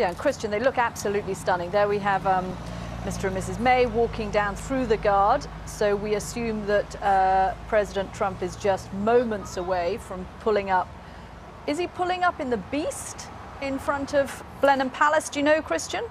Yeah, and Christian, they look absolutely stunning. There we have Mr. and Mrs. May walking down through the guard. So we assume that President Trump is just moments away from pulling up. Is he pulling up in the Beast in front of Blenheim Palace? Do you know, Christian?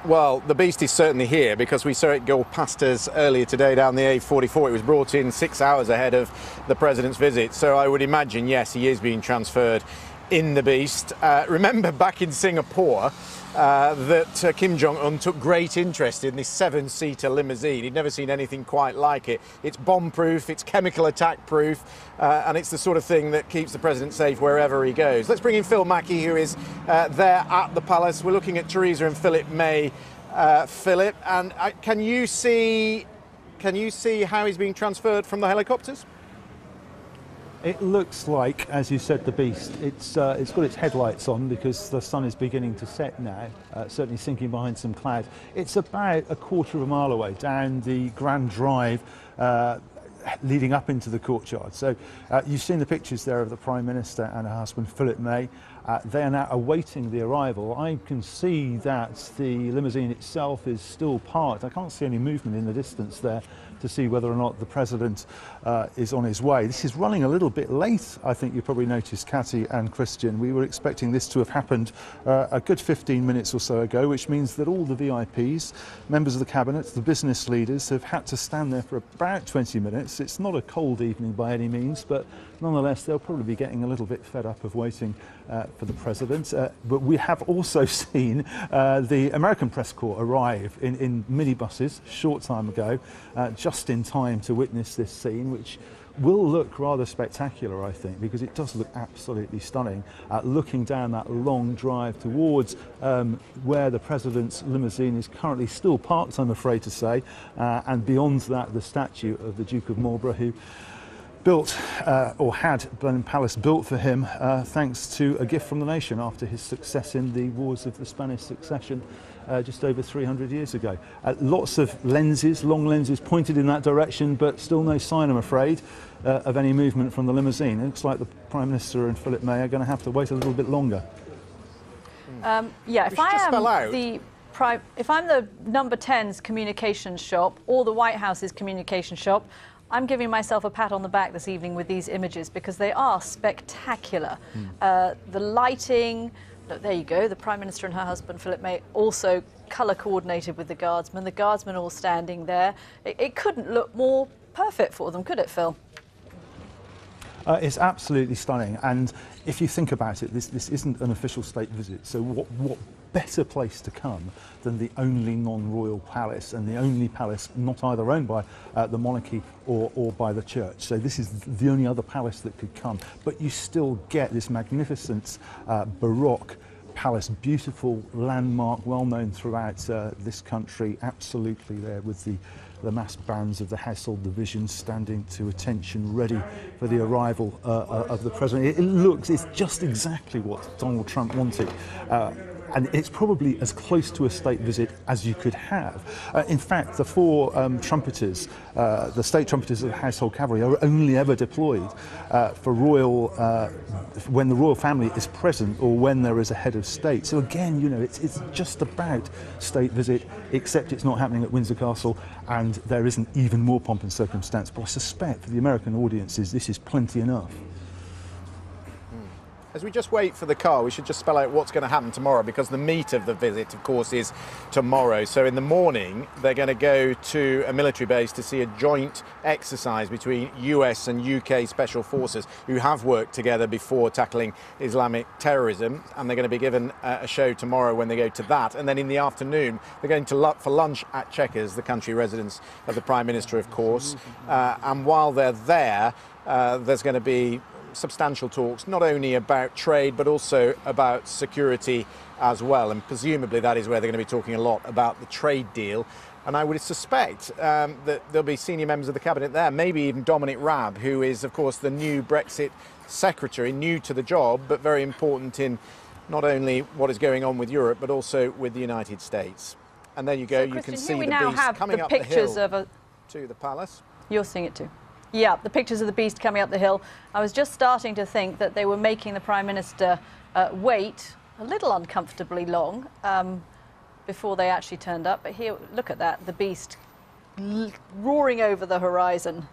Well, the Beast is certainly here because we saw it go past us earlier today down the A44. It was brought in 6 hours ahead of the President's visit. So I would imagine, yes, he is being transferred in the Beast. Remember back in Singapore that Kim Jong-un took great interest in this 7-seater limousine. He'd never seen anything quite like it. It's bomb-proof, it's chemical attack-proof, and it's the sort of thing that keeps the President safe wherever he goes. Let's bring in Phil Mackey, who is there at the Palace. We're looking at Theresa and Philip May. Philip, and can you see how he's being transferred from the helicopters? It looks like, as you said, the Beast. It's got its headlights on because the sun is beginning to set now, certainly sinking behind some clouds. It's about a quarter of a mile away down the Grand Drive leading up into the courtyard. So you've seen the pictures there of the Prime Minister and her husband, Philip May. They are now awaiting the arrival. I can see that the limousine itself is still parked. I can't see any movement in the distance there to see whether or not the President is on his way. This is running a little bit late, I think you probably noticed, Cathy and Christian. We were expecting this to have happened a good 15 minutes or so ago, which means that all the VIPs, members of the Cabinet, the business leaders have had to stand there for about 20 minutes. It's not a cold evening by any means, but nonetheless they'll probably be getting a little bit fed up of waiting for the President. But we have also seen the American press corps arrive in minibuses a short time ago, just in time to witness this scene, which will look rather spectacular, I think, because it does look absolutely stunning. Looking down that long drive towards where the President's limousine is currently still parked, I'm afraid to say, and beyond that the statue of the Duke of Marlborough, who built or had Blenheim Palace built for him thanks to a gift from the nation after his success in the Wars of the Spanish Succession just over 300 years ago. Lots of lenses, long lenses pointed in that direction, but still no sign, I'm afraid, of any movement from the limousine. It looks like the Prime Minister and Philip May are going to have to wait a little bit longer. Yeah, if I'm the number 10's communications shop or the White House's communications shop, I'm giving myself a pat on the back this evening with these images because they are spectacular. The lighting, look, there you go, the Prime Minister and her husband, Philip May, also colour coordinated with the guardsmen all standing there. It couldn't look more perfect for them, could it, Phil? It's absolutely stunning, and if you think about it, this isn't an official state visit, so what better place to come than the only non-royal palace, and the only palace not either owned by the monarchy or by the church. So this is the only other palace that could come, but you still get this magnificent Baroque palace, beautiful landmark, well known throughout this country, absolutely there with the massed bands of the household divisions standing to attention, ready for the arrival of the President. It's just exactly what Donald Trump wanted. And it's probably as close to a state visit as you could have. In fact, the four trumpeters, the state trumpeters of the Household Cavalry, are only ever deployed for royal, when the royal family is present or when there is a head of state. So again, you know, it's just about state visit, except it's not happening at Windsor Castle, and there isn't even more pomp and circumstance. But I suspect for the American audiences, this is plenty enough. As we just wait for the car, we should just spell out what's going to happen tomorrow, because the meat of the visit, of course, is tomorrow. So in the morning, they're going to go to a military base to see a joint exercise between US and UK special forces who have worked together before tackling Islamic terrorism. And they're going to be given a show tomorrow when they go to that. And then in the afternoon, they're going to for lunch at Chequers, the country residence of the Prime Minister, of course. And while they're there, there's going to be substantial talks, not only about trade, but also about security as well. And presumably that is where they're going to be talking a lot about the trade deal. And I would suspect that there'll be senior members of the cabinet there, maybe even Dominic Raab, who is, of course, the new Brexit secretary, new to the job, but very important in not only what is going on with Europe, but also with the United States. And there you go, so, you can Christian, see we the now beast have coming the up the pictures hill of to the palace. You're seeing it too. Yeah, the pictures of the beast coming up the hill. I was just starting to think that they were making the Prime Minister wait a little uncomfortably long before they actually turned up. But here, look at that, the beast roaring over the horizon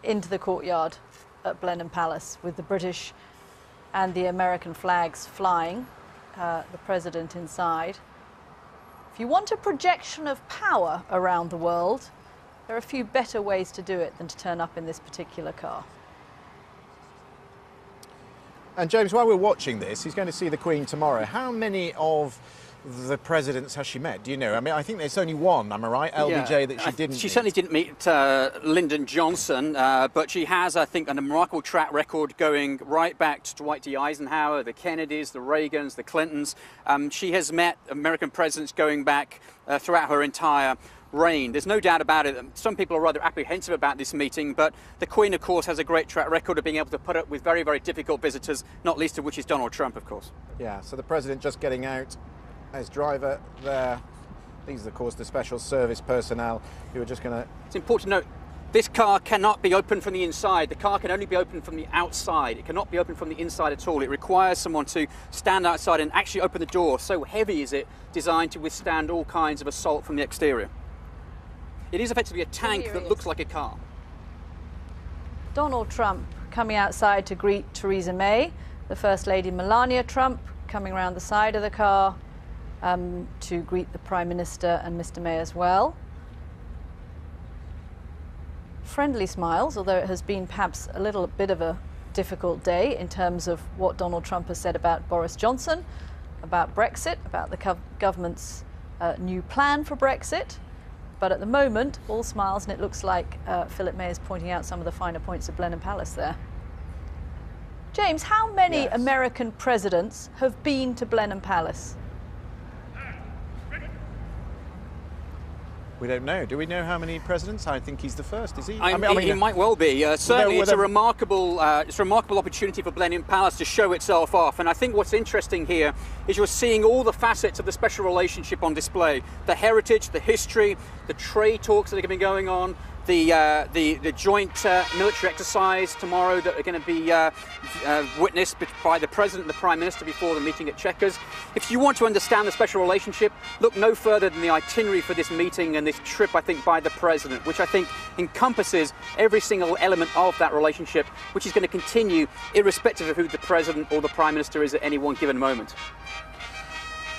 into the courtyard at Blenheim Palace with the British and the American flags flying, the president inside. If you want a projection of power around the world, there are a few better ways to do it than to turn up in this particular car. And James, while we're watching this, he's going to see the Queen tomorrow. How many of the presidents has she met? Do you know? I mean, I think there's only one, am I right? LBJ that she didn't meet. She certainly didn't meet Lyndon Johnson, but she has, I think, a remarkable track record going right back to Dwight D. Eisenhower, the Kennedys, the Reagans, the Clintons. She has met American presidents going back throughout her entire reign. There's no doubt about it. Some people are rather apprehensive about this meeting, but the Queen, of course, has a great track record of being able to put up with very, very difficult visitors, not least of which is Donald Trump, of course. Yeah, so the president just getting out. As driver there. These are, of course, the special service personnel who are just going to... It's important to note, this car cannot be opened from the inside. The car can only be opened from the outside. It cannot be opened from the inside at all. It requires someone to stand outside and actually open the door. So heavy is it, designed to withstand all kinds of assault from the exterior. It is effectively a tank that looks like a car. Donald Trump coming outside to greet Theresa May, the First Lady Melania Trump coming around the side of the car to greet the Prime Minister and Mr. May as well. Friendly smiles, although it has been perhaps a little bit of a difficult day in terms of what Donald Trump has said about Boris Johnson, about Brexit, about the government's new plan for Brexit. But at the moment, all smiles, and it looks like Philip May is pointing out some of the finer points of Blenheim Palace there. James, how many American presidents have been to Blenheim Palace? We don't know. Do we know how many presidents? I think he's the first, is he? He might well be. Certainly, it's a remarkable opportunity for Blenheim Palace to show itself off. And I think what's interesting here is you're seeing all the facets of the special relationship on display: the heritage, the history, the trade talks that have been going on, the joint military exercise tomorrow that are going to be witnessed by the President and the Prime Minister before the meeting at Chequers. If you want to understand the special relationship, look no further than the itinerary for this meeting and this trip, I think, by the President, which I think encompasses every single element of that relationship, which is going to continue irrespective of who the President or the Prime Minister is at any one given moment.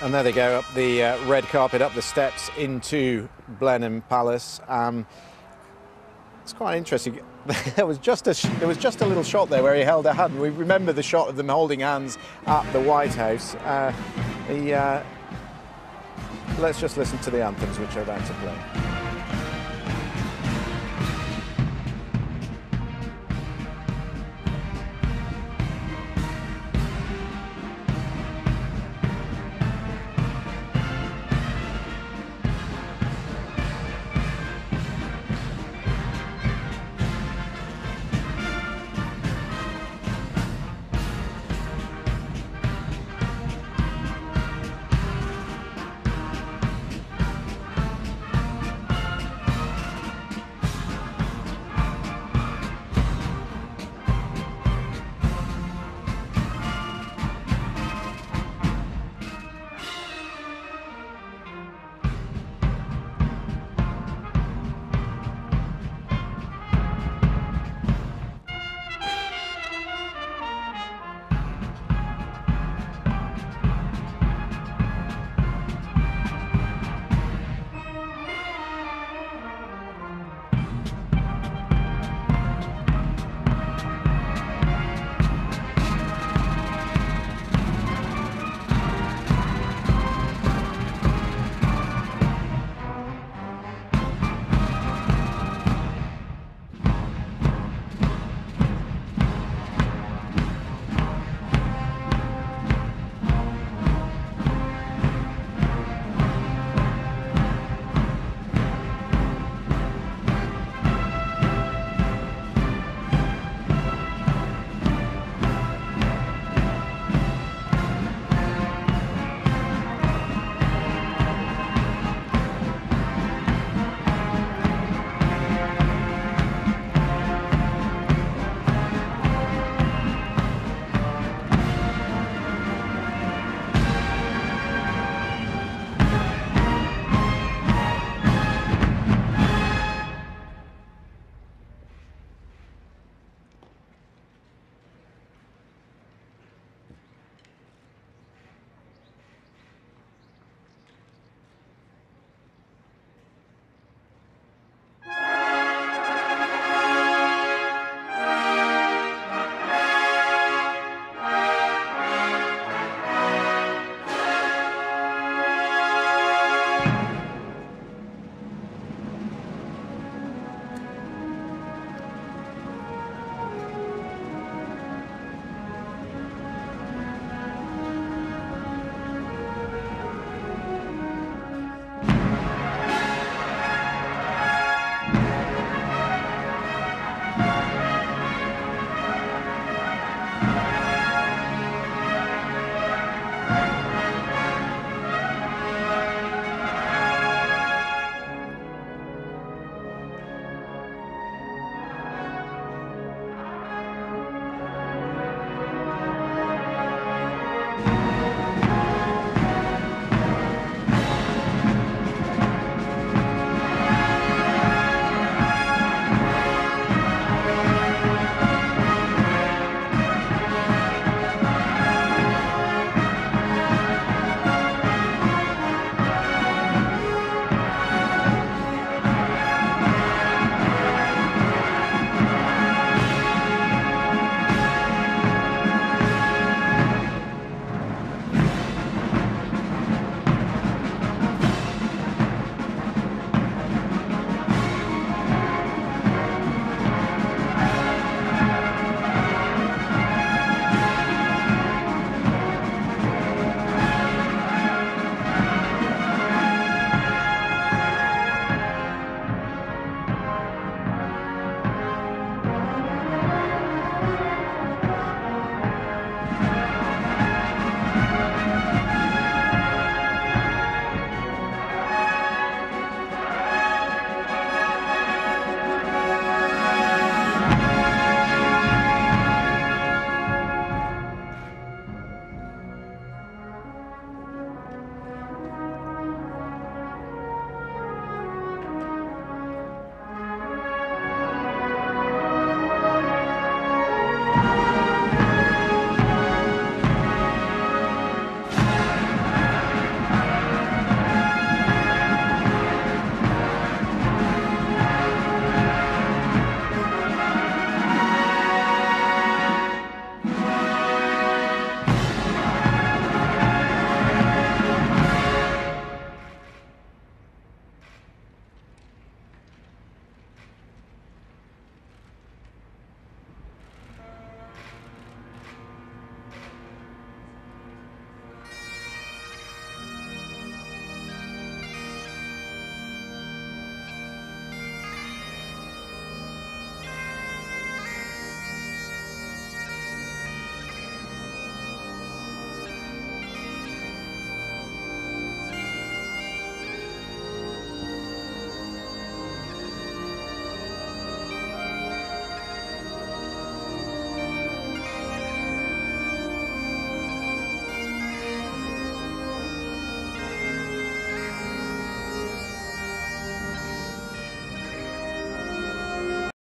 And there they go, up the red carpet, up the steps into Blenheim Palace. It's quite interesting. There was just a little shot there where he held a hand. We remember the shot of them holding hands at the White House. Let's just listen to the anthems which are about to play.